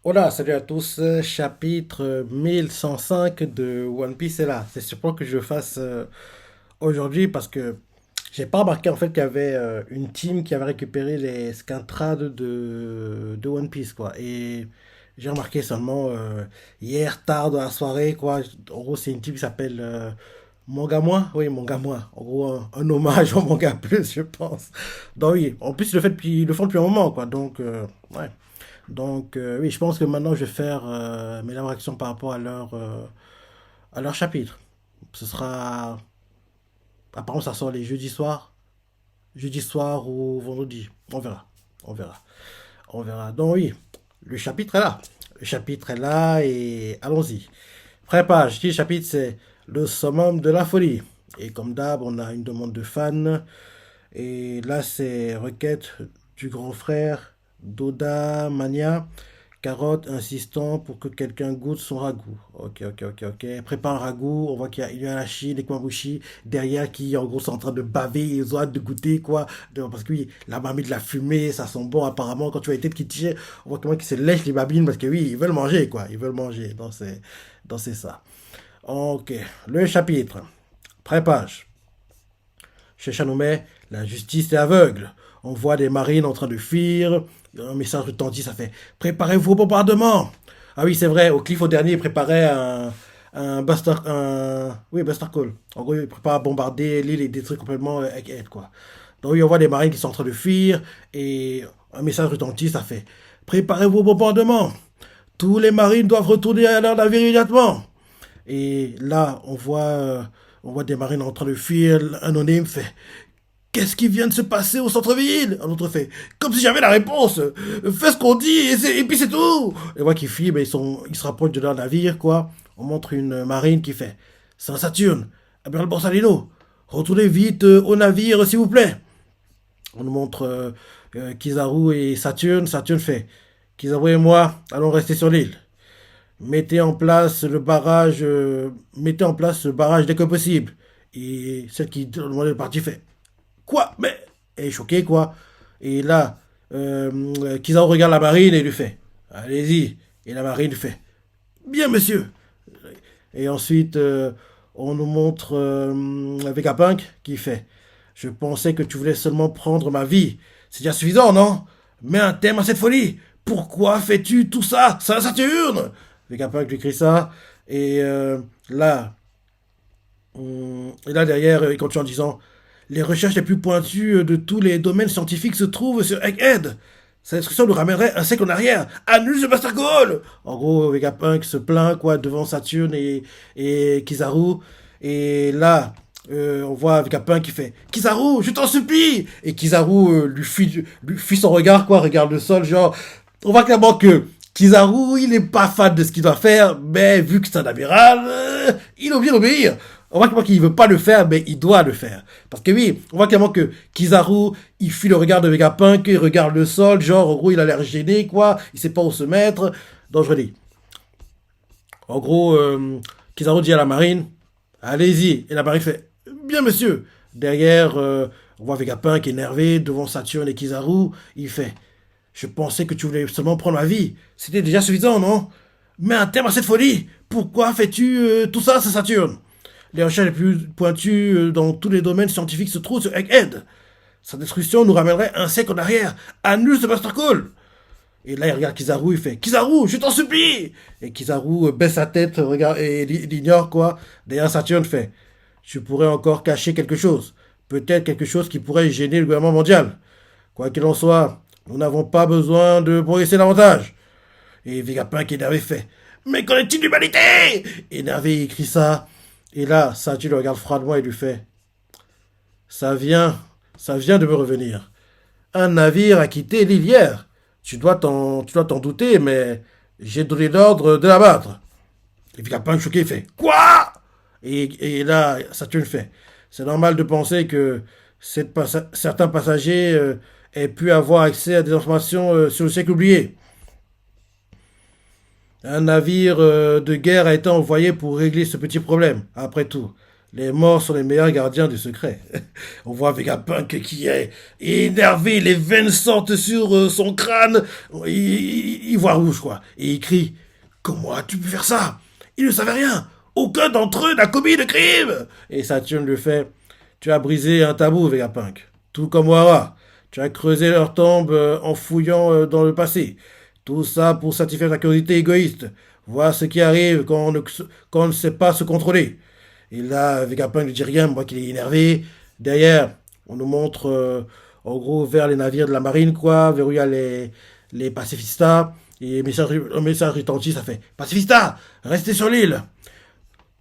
Hola, salut à tous. Chapitre 1105 de One Piece est là. C'est surprenant que je le fasse aujourd'hui parce que j'ai pas remarqué en fait qu'il y avait une team qui avait récupéré les scantrades de One Piece quoi. Et j'ai remarqué seulement hier tard dans la soirée quoi. En gros, c'est une team qui s'appelle Manga Moi. Oui, Manga Moi. En gros, un hommage au Manga Plus, je pense. Donc oui, en plus ils le font depuis un moment quoi. Donc ouais. Donc, oui, je pense que maintenant, je vais faire mes réactions par rapport à leur chapitre. Ce sera. Apparemment, ça sort les jeudis soirs. Jeudi soir ou vendredi. On verra. On verra. On verra. Donc, oui, le chapitre est là. Le chapitre est là et allons-y. Première page. Le chapitre, c'est le summum de la folie. Et comme d'hab, on a une demande de fans. Et là, c'est requête du grand frère d'Oda Mania. Carotte insistant pour que quelqu'un goûte son ragoût. Ok, ok, ok, ok. Prépare un ragoût. On voit qu'il y a Inuyasha, Nekmamushi derrière qui, en gros, sont en train de baver. Ils ont hâte de goûter, quoi. Parce que oui, la marmite de la fumée, ça sent bon, apparemment. Quand tu vois les têtes qui tirent, on voit comment ils se lèchent les babines parce que oui, ils veulent manger, quoi. Ils veulent manger. Donc c'est ça. Ok. Le chapitre. Prépage. Chez Chanoumet, la justice est aveugle. On voit des marines en train de fuir. Un message retentit, ça fait préparez-vous au bombardement. Ah oui, c'est vrai, au Cliff au dernier, il préparait un Buster, oui, Buster Call. En gros, il prépare à bombarder l'île et détruire complètement Egghead, quoi. Donc oui, on voit des marines qui sont en train de fuir et un message retentit, ça fait préparez-vous au bombardement. Tous les marines doivent retourner à leur navire immédiatement. Et là, on voit des marines en train de fuir. Un anonyme fait qu'est-ce qui vient de se passer au centre-ville? Un autre fait comme si j'avais la réponse. Fais ce qu'on dit et puis c'est tout. Et voit qu'ils fuient, mais ils se rapprochent de leur navire, quoi. On montre une marine qui fait c'est un Saturne. Amiral Borsalino, retournez vite au navire, s'il vous plaît. On nous montre Kizaru et Saturne. Saturne fait Kizaru et moi allons rester sur l'île. Mettez en place le barrage dès que possible. Et celle qui demandait le parti fait quoi? Mais elle est choquée, quoi. Et là, Kizaru regarde la marine et lui fait allez-y. Et la marine lui fait bien, monsieur. Et ensuite, on nous montre Vegapunk qui fait je pensais que tu voulais seulement prendre ma vie. C'est déjà suffisant, non? Mets un terme à cette folie. Pourquoi fais-tu tout ça? Ça Saturne! Vegapunk lui crie ça. Et là derrière, il continue en disant les recherches les plus pointues de tous les domaines scientifiques se trouvent sur Egghead. Sa destruction nous ramènerait un siècle en arrière. Annule ce Master Goal. En gros, Vegapunk se plaint quoi devant Saturne et Kizaru. Et là, on voit Vegapunk qui fait Kizaru, je t'en supplie. Et Kizaru lui fuit son regard quoi, regarde le sol genre. On voit clairement que Kizaru, il n'est pas fan de ce qu'il doit faire, mais vu que c'est un amiral, il est obligé d'obéir. On voit qu'il ne veut pas le faire, mais il doit le faire. Parce que oui, on voit clairement que Kizaru, il fuit le regard de Vegapunk, il regarde le sol, genre, en gros, il a l'air gêné, quoi. Il sait pas où se mettre. Donc, je redis. En gros, Kizaru dit à la marine, allez-y. Et la marine fait, bien, monsieur. Derrière, on voit Vegapunk énervé devant Saturne et Kizaru. Il fait, je pensais que tu voulais seulement prendre ma vie. C'était déjà suffisant, non? Mets un terme à cette folie. Pourquoi fais-tu tout ça, ça Saturne? Les recherches les plus pointues dans tous les domaines scientifiques se trouvent sur Egghead. Sa destruction nous ramènerait un siècle en arrière. Annule ce Master Call. Et là, il regarde Kizaru, il fait Kizaru, je t'en supplie. Et Kizaru baisse sa tête, regarde et il ignore quoi. D'ailleurs, Saturne fait je pourrais encore cacher quelque chose. Peut-être quelque chose qui pourrait gêner le gouvernement mondial. Quoi qu'il en soit, nous n'avons pas besoin de progresser davantage. Et Vegapunk énervé fait mais qu'en est-il de l'humanité? Énervé, il crie ça. Et là, Saturne le regarde froidement et lui fait ça vient, ça vient de me revenir. Un navire a quitté l'île hier. Tu dois t'en douter, mais j'ai donné l'ordre de l'abattre. Et Vegapunk choqué fait quoi? Et là, Saturne fait c'est normal de penser que certains passagers aient pu avoir accès à des informations sur le siècle oublié. Un navire de guerre a été envoyé pour régler ce petit problème. Après tout, Les morts sont les meilleurs gardiens du secret. On voit Vegapunk qui est énervé, les veines sortent sur son crâne. Il voit rouge, quoi. Et il crie: comment as-tu pu faire ça? Ils ne savaient rien. Aucun d'entre eux n'a commis de crime. Et Saturne lui fait: tu as brisé un tabou, Vegapunk. Tout comme Wara. Tu as creusé leur tombe en fouillant dans le passé. Tout ça pour satisfaire ta curiosité égoïste. Vois ce qui arrive quand on ne sait pas se contrôler. Et là, Vegapunk ne dit rien, moi qu'il est énervé. Derrière, on nous montre, en gros, vers les navires de la marine, quoi, vers où il y a les pacifistas. Et le message retentit, ça fait: pacifistas, restez sur l'île.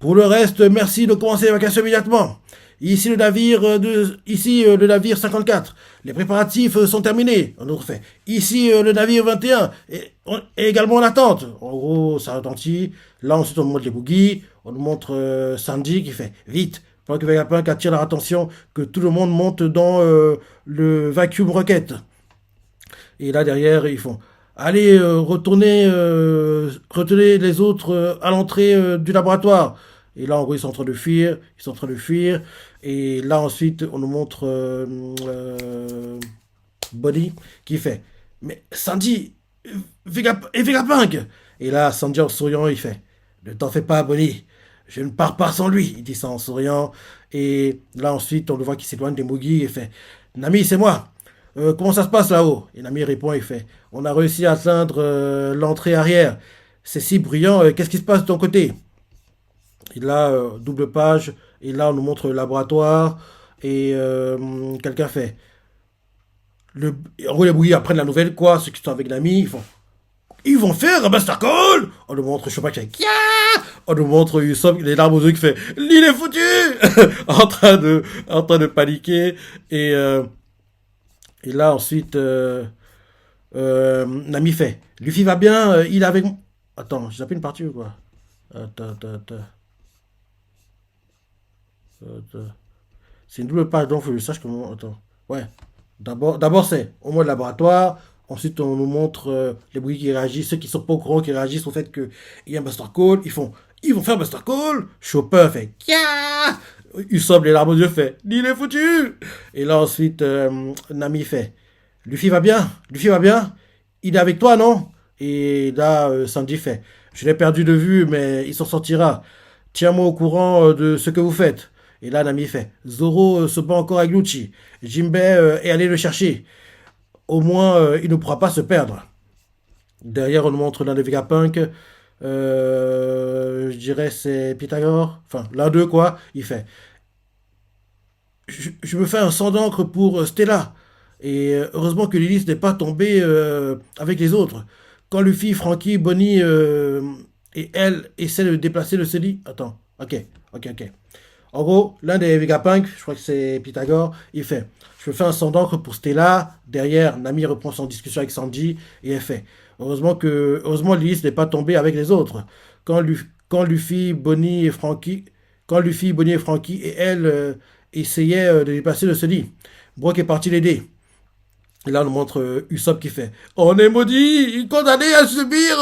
Pour le reste, merci de commencer l'évacuation immédiatement. Ici le navire 54. Les préparatifs sont terminés. Un autre fait: ici le navire 21 est également en attente. En gros, ça retentit. Là, ensuite, on montre les boogies. On nous montre Sanji qui fait: vite, pendant que Vegapunk attire leur attention, que tout le monde monte dans le vacuum rocket. Et là, derrière, ils font: allez, retenez les autres à l'entrée du laboratoire. Et là, en gros, ils sont en train de fuir. Ils sont en train de fuir. Et là, ensuite, on nous montre Bonnie qui fait: mais Sandy et Vegapunk. Et là, Sandy en souriant, il fait: ne t'en fais pas, Bonnie. Je ne pars pas sans lui. Il dit ça en souriant. Et là, ensuite, on le voit qui s'éloigne des Mugi et fait: Nami, c'est moi. Comment ça se passe là-haut? Et Nami répond et fait: on a réussi à atteindre l'entrée arrière. C'est si bruyant. Qu'est-ce qui se passe de ton côté? Et là, double page. Et là, on nous montre le laboratoire. Et quelqu'un fait: en gros, les bouillis apprennent la nouvelle, quoi. Ceux qui sont avec Nami, ils vont faire un Master Call. On nous montre Chopin qui fait: Kia. On nous montre Usopp, les larmes aux yeux qui fait: l'île est foutue. En train de paniquer. Et là, ensuite, Nami fait: Luffy va bien, il est avec moi. Attends, j'ai zappé une partie ou quoi? Attends. C'est une double page, donc il faut que je sache comment. Attends. Ouais. D'abord c'est au moins le laboratoire. Ensuite, on nous montre les bruits qui réagissent, ceux qui sont pas au courant qui réagissent au fait qu'il y a un Buster Call. Ils vont faire un Buster Call. Chopper fait: Kia. Usopp, les larmes aux yeux, fait: il est foutu. Et là, ensuite, Nami fait: Luffy va bien. Luffy va bien. Il est avec toi, non? Et là, Sanji fait: je l'ai perdu de vue, mais il s'en sortira. Tiens-moi au courant de ce que vous faites. Et là, Nami fait: Zoro se bat encore avec Lucci. Jinbei est allé le chercher. Au moins, il ne pourra pas se perdre. Derrière, on nous montre l'un des Vegapunk. Je dirais c'est Pythagore. Enfin, l'un d'eux, quoi. Il fait: je me fais un sang d'encre pour Stella. Et heureusement que Lilith n'est pas tombée avec les autres. Quand Luffy, Franky, Bonnie et elle essaient de déplacer le CELI. Attends, ok. En gros, l'un des Vegapunk, je crois que c'est Pythagore, il fait: je me fais un sang d'encre pour Stella. Derrière, Nami reprend son discussion avec Sanji et elle fait: heureusement Lilith n'est pas tombée avec les autres. Quand Luffy, Bonnie et Franky, et elle essayaient de déplacer le CELI. Brock est parti l'aider. Et là, on nous montre Usopp qui fait: on est maudit, condamné à subir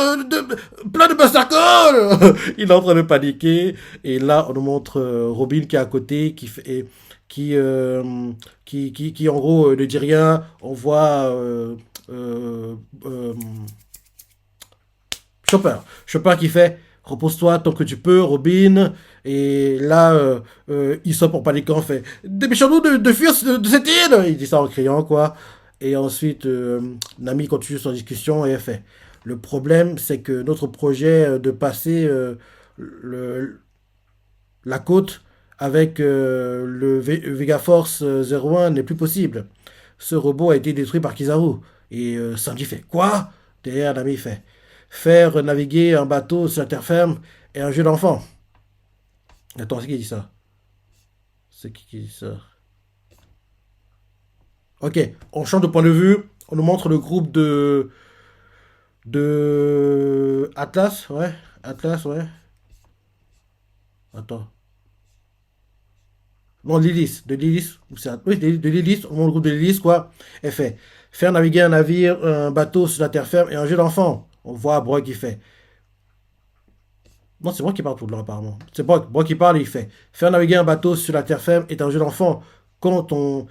plein de Buster Call. Il est en train de paniquer. Et là, on nous montre Robin qui est à côté, qui en gros ne dit rien. On voit Chopper qui fait: repose-toi tant que tu peux, Robin. Et là, Usopp en paniquant fait: dépêchons-nous de fuir de cette île. Il dit ça en criant, quoi. Et ensuite, Nami continue son discussion et elle fait: le problème, c'est que notre projet de passer la côte avec le Vega-Force 01 n'est plus possible. Ce robot a été détruit par Kizaru. Et Sanji fait: quoi? Derrière, Nami fait: faire naviguer un bateau sur la terre ferme est un jeu d'enfant. Attends, c'est qui dit ça? C'est qui dit ça? Ok, on change de point de vue. On nous montre le groupe de Atlas, ouais. Atlas, ouais. Attends. Non, Lilith. De Lilith. Oui, de Lilith. On montre le groupe de Lilith, quoi. Elle fait: faire naviguer un navire, un bateau sur la terre ferme et un jeu d'enfant. On voit Brock qui fait: Non, c'est moi qui parle tout le temps, apparemment. C'est moi qui parle, il fait. Faire naviguer un bateau sur la terre ferme est un jeu d'enfant. Quand on.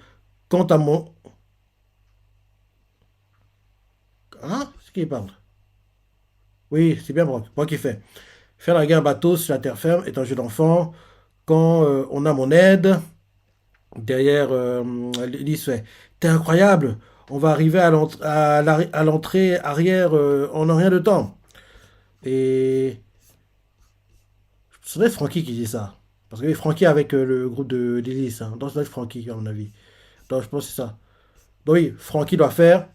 Quand à mon. Hein? C'est qui parle? Oui, c'est bien Brock. Brock qui fait. Faire naviguer un bateau sur la terre ferme est un jeu d'enfant. Quand on a mon aide, derrière, Lys fait. T'es incroyable! On va arriver à l'entrée arrière en un rien de temps. Et. Ce serait Frankie qui dit ça. Parce que oui, Frankie avec le groupe de d'Ellis. Hein. Donc, ça doit être Frankie, à mon avis. Donc, je pense que c'est ça. Donc, oui, Frankie doit faire.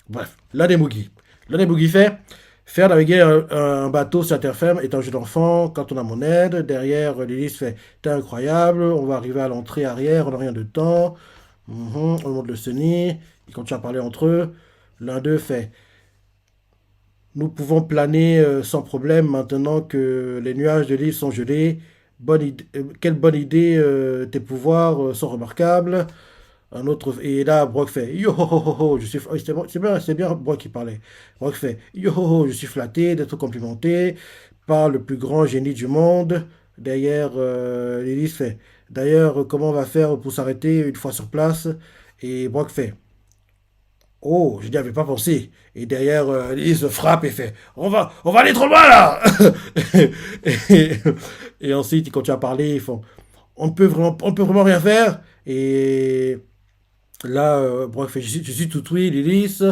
Bref, l'un des Moogie. L'un des Moogie fait. Faire naviguer un bateau sur la terre ferme est un jeu d'enfant. Quand on a mon aide, derrière, l'hélice fait. T'es incroyable, on va arriver à l'entrée arrière, on n'a rien de temps. On monte le Sony. Ils continuent à parler entre eux. L'un d'eux fait. Nous pouvons planer sans problème maintenant que les nuages de l'île sont gelés. Quelle bonne idée, tes pouvoirs sont remarquables. Un autre, et là, Brock fait Yo ho ho ho, ho, je suis. Oh, c'est bien Brock qui parlait. Brock fait Yo ho ho, je suis flatté d'être complimenté par le plus grand génie du monde. Derrière, Lilith fait D'ailleurs, comment on va faire pour s'arrêter une fois sur place? Et Brock fait Oh, je n'y avais pas pensé. Et derrière, il se frappe et fait on va aller trop loin là et, et ensuite, ils continuent à parler. Ils font on peut vraiment rien faire. Et là, bref, je suis tout oui, l'hélice.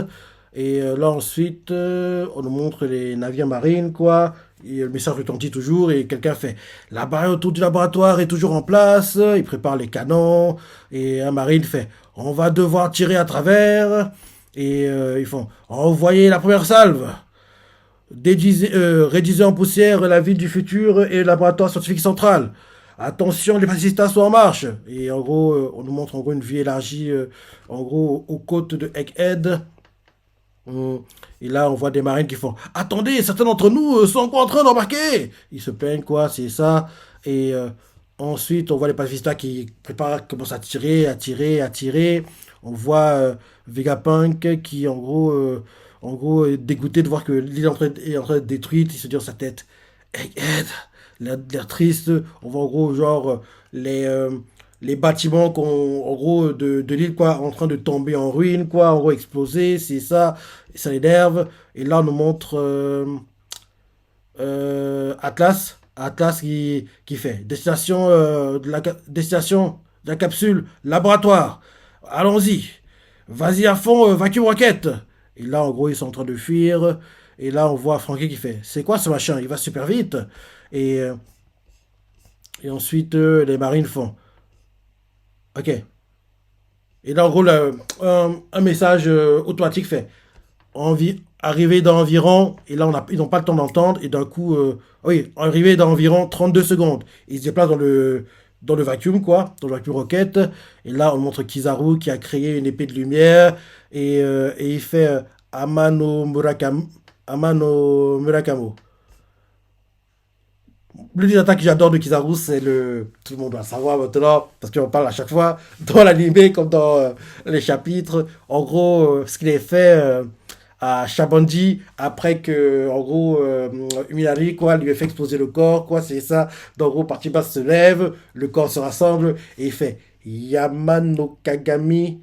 Et là, ensuite, on nous montre les navires marines, quoi. Et le message retentit toujours et quelqu'un fait la barrière autour du laboratoire est toujours en place. Il prépare les canons. Et un marine fait on va devoir tirer à travers. Et ils font envoyer la première salve. Réduisez en poussière la ville du futur et le laboratoire scientifique central. Attention, les fascistas sont en marche. Et en gros, on nous montre en gros une vie élargie, en gros, aux côtes de Egghead. Hum, Et là, on voit des marines qui font attendez, certains d'entre nous sont encore en train d'embarquer. Ils se plaignent, quoi, c'est ça. Et ensuite, on voit les pacifistas qui préparent, commencent à tirer, à tirer, à tirer. On voit Vegapunk qui, en gros, est dégoûté de voir que l'île est en train d'être détruite. Il se dit dans sa tête Egghead, l'air triste. On voit en gros, genre, les bâtiments en gros, de l'île, quoi, en train de tomber en ruine, quoi, en gros, exploser, c'est ça. Ça l'énerve. Et là, on nous montre Atlas qui fait destination de la capsule, laboratoire. Allons-y. Vas-y à fond, vacuum rocket. Et là, en gros, ils sont en train de fuir. Et là, on voit Frankie qui fait c'est quoi ce machin? Il va super vite. Et, euh, et ensuite, les marines font ok. Et là, en gros, un message automatique fait arrivé dans environ, et là ils n'ont pas le temps d'entendre, et d'un coup, oui, arrivé dans environ 32 secondes. Ils se déplacent dans le vacuum, quoi, dans le vacuum rocket, et là on montre Kizaru qui a créé une épée de lumière, et il fait Amano Murakamo. Le Ninata que j'adore de Kizaru, c'est le. Tout le monde doit le savoir maintenant, parce qu'on parle à chaque fois, dans l'anime comme dans les chapitres. En gros, ce qu'il a fait à Shabanji, après que, en gros, Minari, quoi, lui a fait exploser le corps, quoi, c'est ça. Donc, en gros, partie basse se lève, le corps se rassemble, et il fait Yamano Kagami.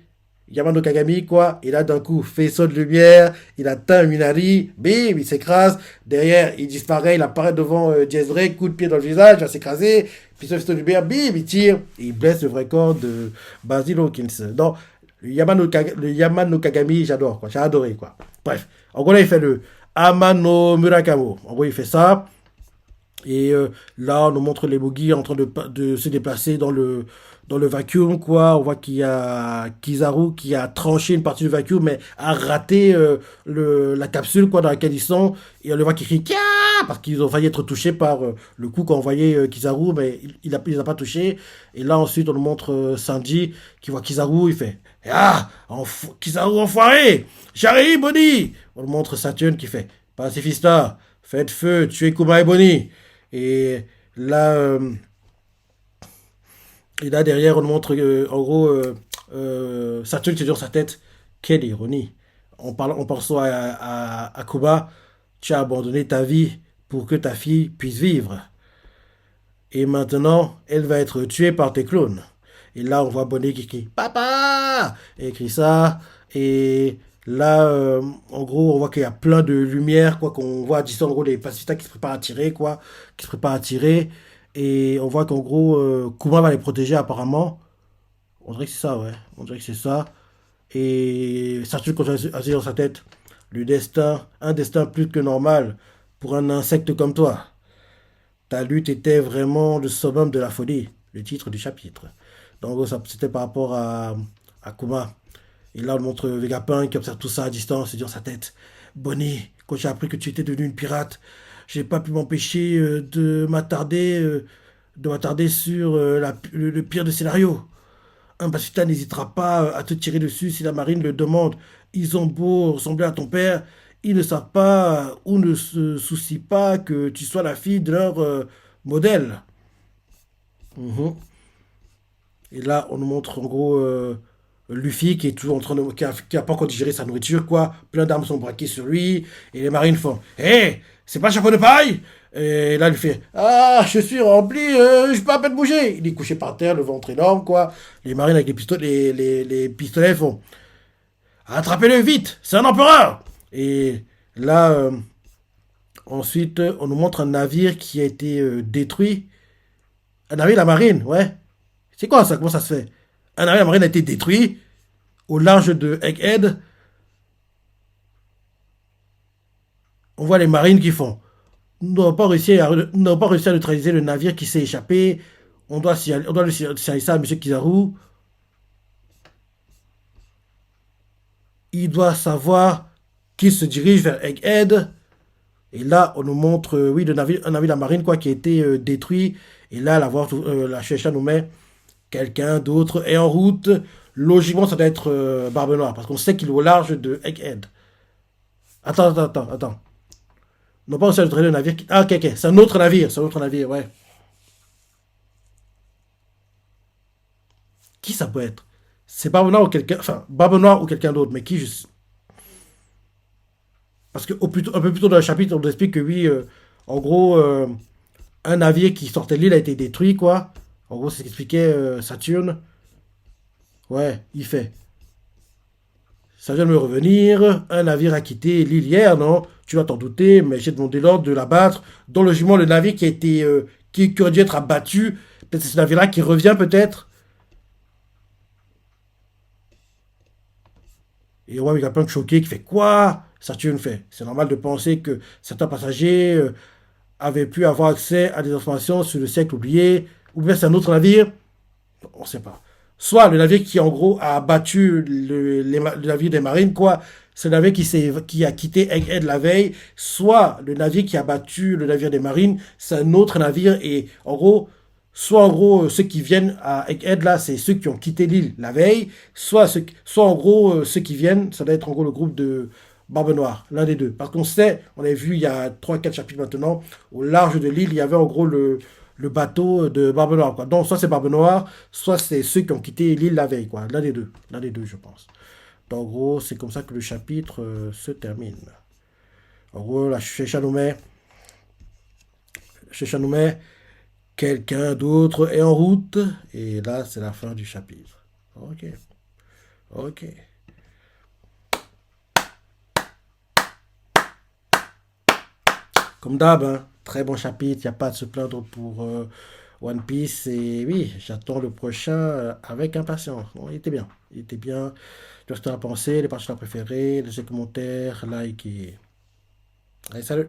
Yamano Kagami, quoi, et là d'un coup, faisceau de lumière, il atteint Minari, bim, il s'écrase, derrière, il disparaît, il apparaît devant Jezre, coup de pied dans le visage, il va s'écraser, puis ce faisceau de lumière, bim, il tire, et il blesse le vrai corps de Basil Hawkins. Donc, le Yamano Kagami, j'adore, quoi, j'ai adoré, quoi. Bref, en gros, là, il fait le Amano Murakamo. En gros, il fait ça, et là, on nous montre les Bogies en train de se déplacer dans le vacuum, quoi. On voit qu'il y a Kizaru qui a tranché une partie du vacuum, mais a raté la capsule, quoi, dans laquelle ils sont. Et on le voit qui crie Kia parce qu'ils ont failli être touchés par le coup qu'on voyait Kizaru, mais il les a pas touchés. Et là, ensuite, on nous montre Sanji qui voit Kizaru, il fait Kizaru enfoiré! J'arrive, Bonnie! On nous montre Saturn qui fait Pacifista, faites feu, tuez Kuma et Bonnie! Et là, derrière, on montre en gros Saturne qui est dans sa tête. Quelle ironie. En pensant à Kuba, tu as abandonné ta vie pour que ta fille puisse vivre. Et maintenant, elle va être tuée par tes clones. Et là, on voit Bonnie qui crie Papa! Et écrit ça. Et là, en gros, on voit qu'il y a plein de lumière, quoi, qu'on voit à distance, en gros, les pacifistas qui se préparent à tirer, quoi, qui se préparent à tirer. Et on voit qu'en gros, Kuma va les protéger apparemment. On dirait que c'est ça, ouais. On dirait que c'est ça. Et Saturne continue à se dire dans sa tête le destin, un destin plus que normal pour un insecte comme toi. Ta lutte était vraiment le summum de la folie, le titre du chapitre. Donc c'était par rapport à Kuma. Et là, on montre Vegapunk qui observe tout ça à distance et dit dans sa tête Bonnie, quand j'ai appris que tu étais devenu une pirate, j'ai pas pu m'empêcher de m'attarder sur le pire des scénarios. Un Basuta n'hésitera pas à te tirer dessus si la marine le demande. Ils ont beau ressembler à ton père, ils ne savent pas ou ne se soucient pas que tu sois la fille de leur modèle. Mhm. Et là, on nous montre en gros Luffy qui est toujours en train de, qui a pas encore digéré sa nourriture, quoi. Plein d'armes sont braquées sur lui. Et les marines font hé, c'est pas chapeau de paille. Et là, il fait ah, je suis rempli, je peux à peine bouger. Il est couché par terre, le ventre énorme, quoi. Les marines avec les pistolets, les pistolets font attrapez-le vite, c'est un empereur. Et là, ensuite, on nous montre un navire qui a été détruit. Un navire de la marine, ouais. C'est quoi ça? Comment ça se fait? Un navire de la marine a été détruit au large de Egghead. On voit les marines qui font. Nous n'avons pas réussi à neutraliser le navire qui s'est échappé. On doit le signaler ça à M. Kizaru. Il doit savoir qu'il se dirige vers Egghead. Et là, on nous montre, oui, un navire de la marine quoi, qui a été détruit. Et là, la Shueisha nous met quelqu'un d'autre est en route. Logiquement, ça doit être Barbe Noire, parce qu'on sait qu'il est au large de Egghead. Attends. Non, pas aussi le traîner le navire. Ah, ok. C'est un autre navire. C'est un autre navire, ouais. Qui ça peut être? C'est Barbe Noire ou quelqu'un. Enfin, Barbe Noire ou quelqu'un d'autre, mais qui je... Parce un peu plus tôt dans le chapitre, on nous explique que oui, en gros, un navire qui sortait de l'île a été détruit, quoi. En gros, c'est ce qu'expliquait Saturne. Ouais, il fait. Ça vient de me revenir. Un navire a quitté l'île hier, non? Tu vas t'en douter, mais j'ai demandé l'ordre de l'abattre. Dans le jugement, le navire qui a été, qui aurait dû être abattu. Peut-être c'est ce navire-là qui revient, peut-être. Et ouais, il y a plein de choqués qui fait quoi? Saturne fait. C'est normal de penser que certains passagers avaient pu avoir accès à des informations sur le siècle oublié. Ou bien c'est un autre navire. On ne sait pas. Soit le navire qui, en gros, a battu le navire des marines, quoi. C'est le navire qui a quitté Egghead la veille. Soit le navire qui a battu le navire des marines, c'est un autre navire. Et en gros, soit en gros, ceux qui viennent à Egghead, là, c'est ceux qui ont quitté l'île la veille. Soit en gros, ceux qui viennent, ça doit être en gros le groupe de Barbe Noire, l'un des deux. Parce qu'on sait, on a vu il y a trois quatre chapitres maintenant, au large de l'île, il y avait en gros le bateau de Barbe Noire, quoi. Donc, soit c'est Barbe Noire, soit c'est ceux qui ont quitté l'île la veille, quoi. L'un des deux. L'un des deux, je pense. Donc, en gros, c'est comme ça que le chapitre se termine. En gros, là, chez Chanoumé, quelqu'un d'autre est en route. Et là, c'est la fin du chapitre. Ok. Ok. Comme d'hab, hein, très bon chapitre. Il n'y a pas de se plaindre pour One Piece. Et oui, j'attends le prochain avec impatience. Bon, il était bien. Il était bien. Tu as pensé, les parties préférées, laissez commentaires, like et... Allez, salut!